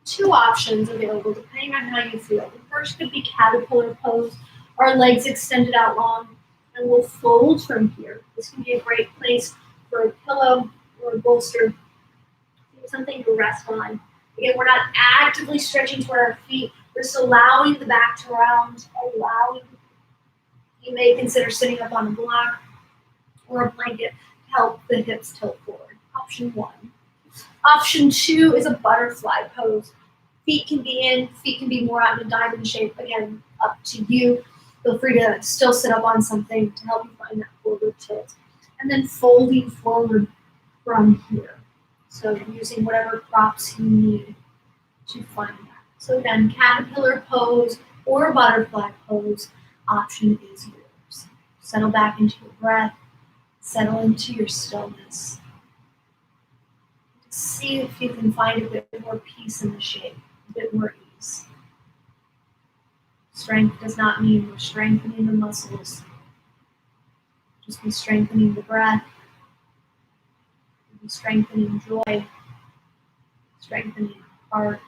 two options available depending on how you feel. The first could be caterpillar pose, our legs extended out long, and we'll fold from here. This can be a great place for a pillow or a bolster, something to rest on. Again, we're not actively stretching toward our feet. We're just allowing the back to round, allowing. You may consider sitting up on a block or a blanket to help the hips tilt forward. Option one. Option two is a butterfly pose. Feet can be in, feet can be more out in a diamond shape. Again, up to you. Feel free to still sit up on something to help you find that forward tilt. And then folding forward from here. So using whatever props you need to find that. So again, caterpillar pose or butterfly pose, option is yours. Settle back into your breath, settle into your stillness. See if you can find a bit more peace in the shape, a bit more ease. Strength does not mean we're strengthening the muscles. Just be strengthening the breath, be strengthening joy, strengthening our heart.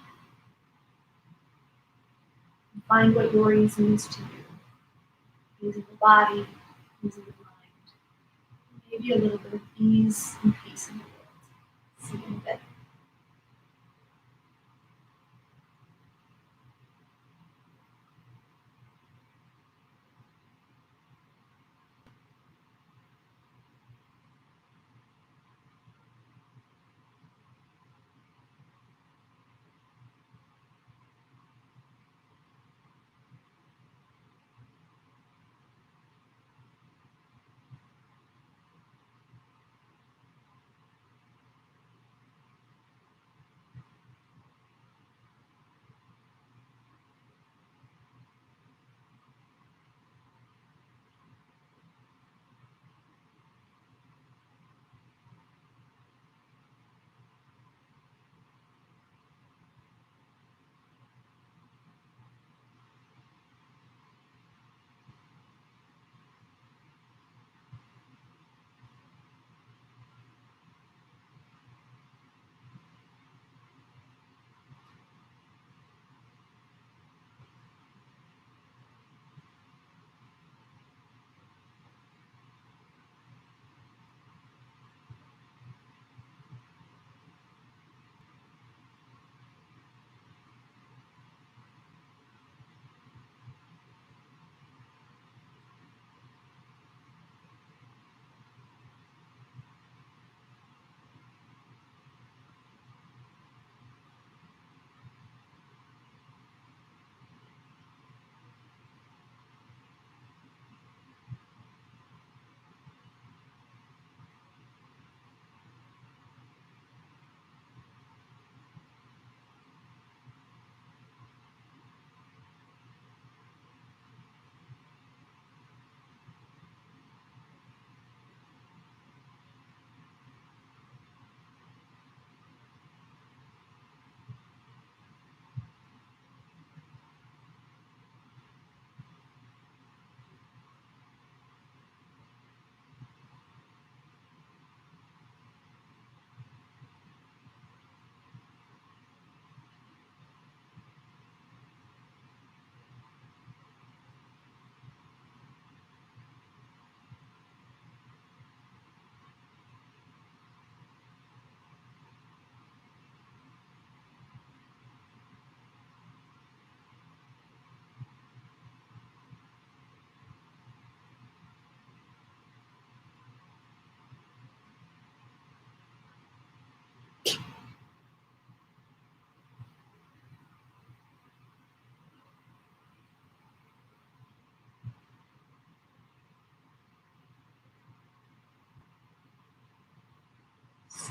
And find what your easing is to you. Easing the body, easing the mind. Maybe a little bit of ease and peace in the world. See you in a bit.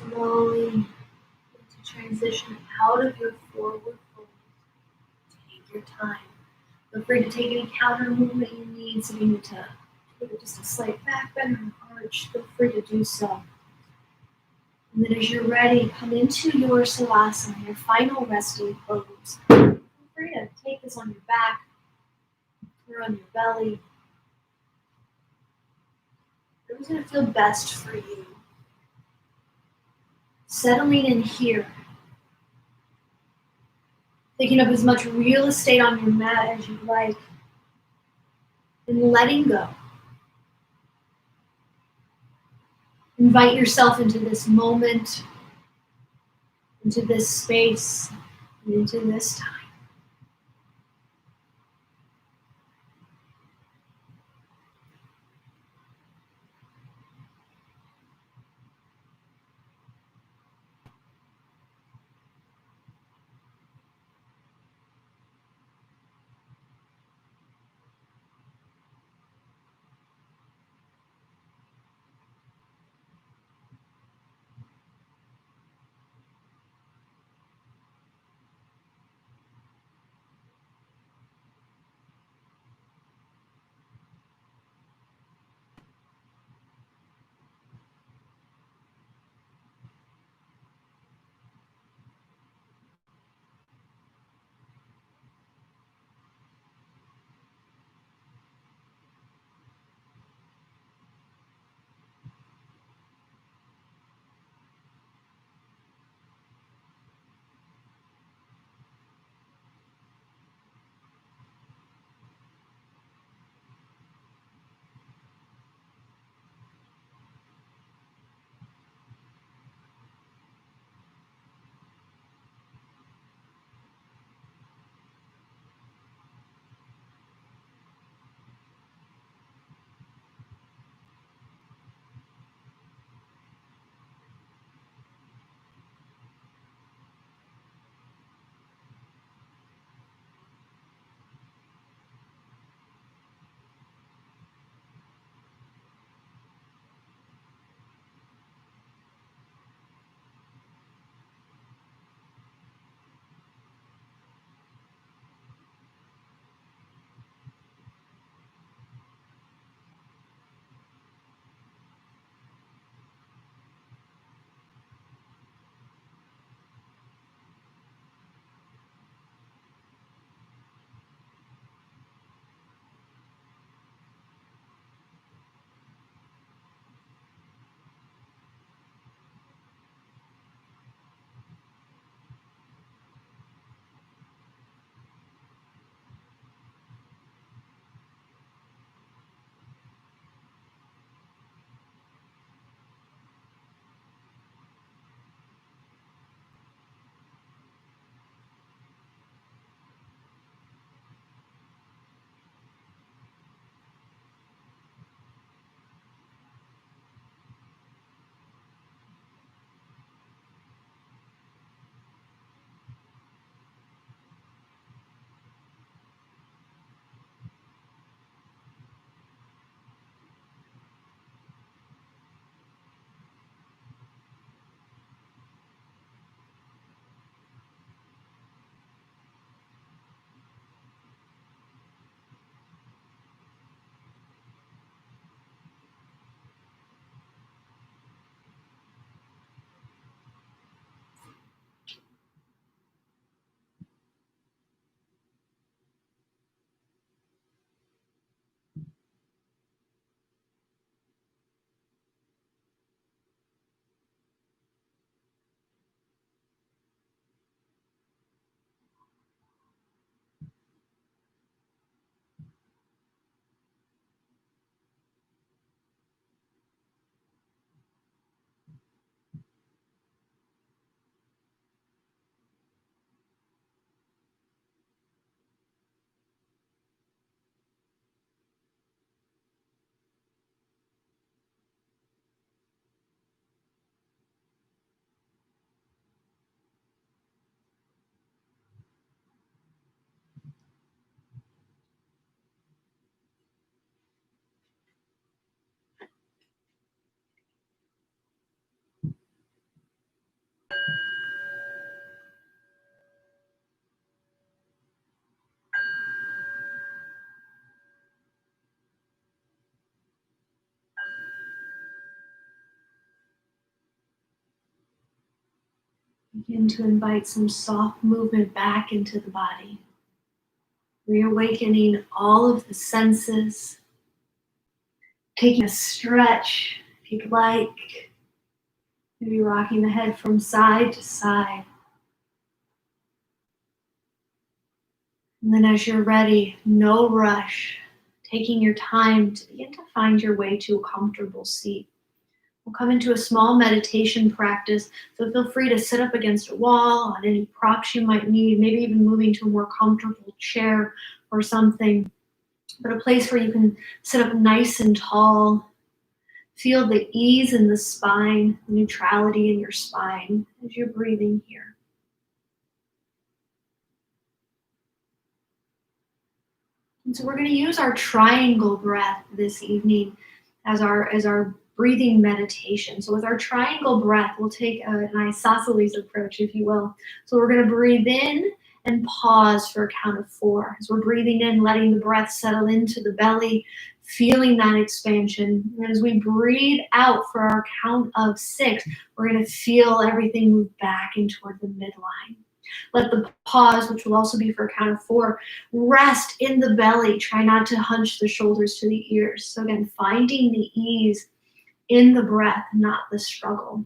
slowly to transition out of your forward fold. Take your time. Feel free to take any counter movement you need. So if you need to give it just a slight back bend or an arch, feel free to do so. And then as you're ready, come into your Savasana, your final resting pose. Feel free to take this on your back or on your belly. Whatever's going to feel best for you. Settling in here. Taking up as much real estate on your mat as you'd like. And letting go. Invite yourself into this moment, into this space, and into this time. Begin to invite some soft movement back into the body, reawakening all of the senses, taking a stretch if you'd like, maybe rocking the head from side to side. And then as you're ready, no rush, taking your time to begin to find your way to a comfortable seat. We'll come into a small meditation practice, so feel free to sit up against a wall on any props you might need, maybe even moving to a more comfortable chair or something, but a place where you can sit up nice and tall. Feel the ease in the spine, the neutrality in your spine as you're breathing here. And so we're going to use our triangle breath this evening as our breathing meditation. So with our triangle breath, we'll take an isosceles approach, if you will. So we're going to breathe in and pause for a count of 4. As we're breathing in, letting the breath settle into the belly, feeling that expansion. And as we breathe out for our count of 6, we're going to feel everything move back in toward the midline. Let the pause, which will also be for a count of 4, rest in the belly. Try not to hunch the shoulders to the ears. So again, finding the ease in the breath, not the struggle.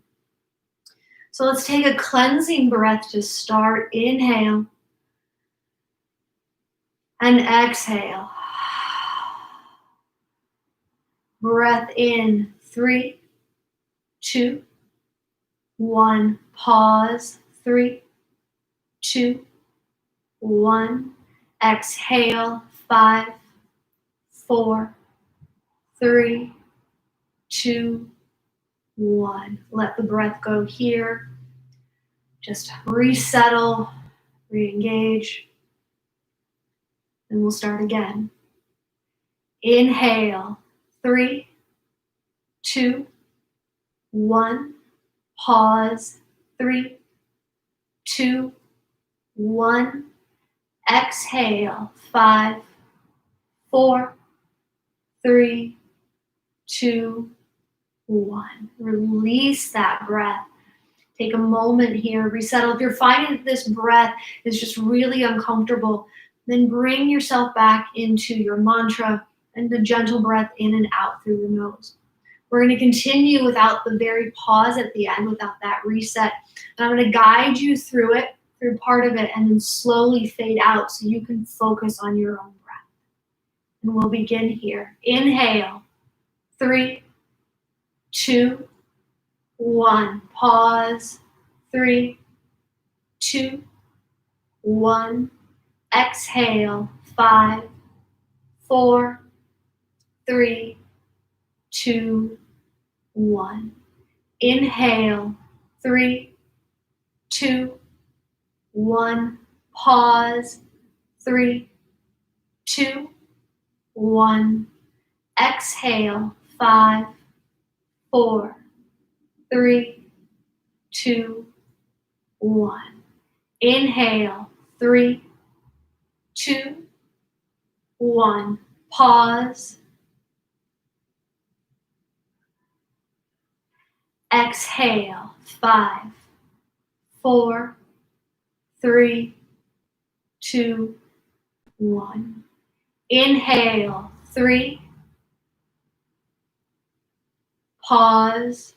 So let's take a cleansing breath to start. Inhale and exhale. Breath in, 3, 2, 1. Pause, 3, 2, 1. Exhale, 5, 4, 3, 2, 1. Let the breath go here. Just resettle, re-engage, and we'll start again. Inhale, 3, 2, 1. Pause, 3, 2, 1. Exhale, 5, 4, 3, 2, 1. Release that breath. Take a moment here, resettle. If you're finding that this breath is just really uncomfortable, then bring yourself back into your mantra and the gentle breath in and out through the nose. We're going to continue without the very pause at the end, without that reset. And I'm going to guide you through it, through part of it, and then slowly fade out so you can focus on your own breath. And we'll begin here. Inhale, 3, 2, 1. Pause, 3, 2, 1. Exhale, 5, 4, 3, 2, 1. Inhale, 3, 2, 1. Pause, 3, 2, 1. Exhale, 5, 4, 3, 2, 1. Inhale, 3, 2, 1. Pause. Exhale, 5, 4, 3, 2, 1. Inhale, 3. Pause.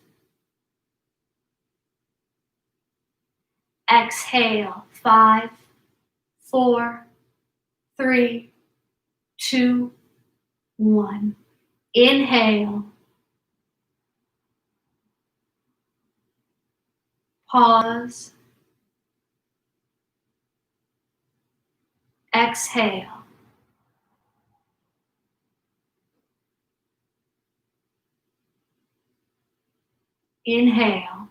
Exhale, 5, 4, 3, 2, 1. Inhale. Pause. Exhale. Inhale.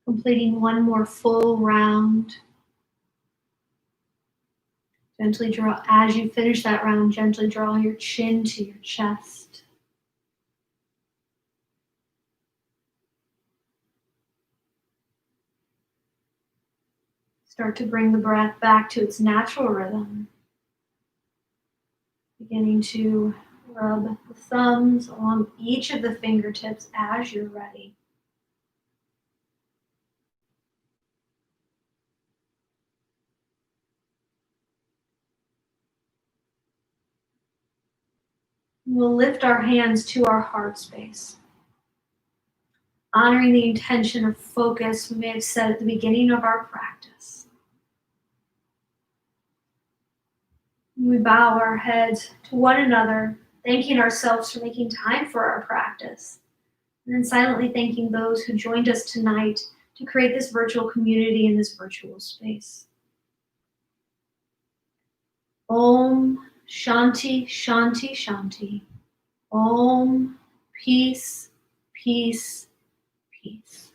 Completing one more full round. Gently draw, as you finish that round, gently draw your chin to your chest. Start to bring the breath back to its natural rhythm. Beginning to rub the thumbs along each of the fingertips as you're ready. We'll lift our hands to our heart space, honoring the intention or focus we may have set at the beginning of our practice. We bow our heads to one another, thanking ourselves for making time for our practice, and then silently thanking those who joined us tonight to create this virtual community in this virtual space. Om Shanti Shanti Shanti. Om Peace Peace Peace.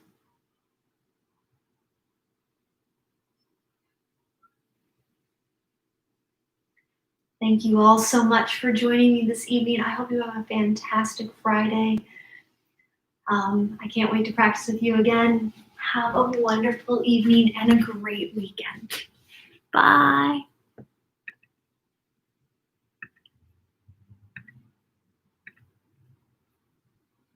Thank you all so much for joining me this evening. I hope you have a fantastic Friday. I can't wait to practice with you again. Have a wonderful evening and a great weekend. Bye.